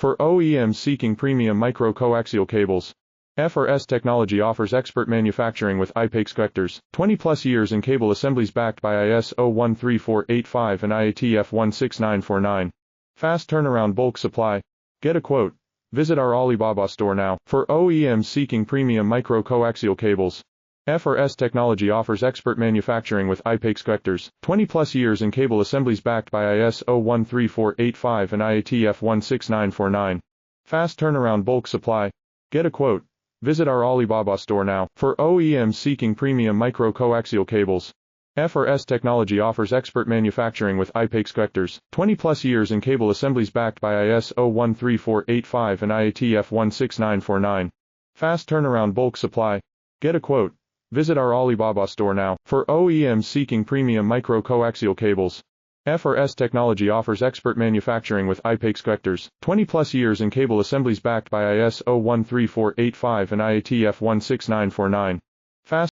For OEMs seeking premium micro-coaxial cables, FRS Technology offers expert manufacturing with IPAX vectors, 20-plus years in cable assemblies backed by ISO 13485 and IATF 16949. Fast turnaround bulk supply. Get a quote. Visit our Alibaba store now. For OEMs seeking premium micro-coaxial cables, FRS Technology offers expert manufacturing with IPAX vectors, 20-plus years in cable assemblies backed by ISO 13485 and IATF 16949. Fast turnaround bulk supply. Get a quote. Visit our Alibaba store now. For OEMs seeking premium micro-coaxial cables, FRS Technology offers expert manufacturing with IPAX vectors, 20-plus years in cable assemblies backed by ISO 13485 and IATF 16949. Fast turnaround bulk supply. Get a quote. Visit our Alibaba store now. For OEMs seeking premium micro-coaxial cables, FRS Technology offers expert manufacturing with IPAX vectors, 20-plus years in cable assemblies backed by ISO 13485 and IATF 16949. Fast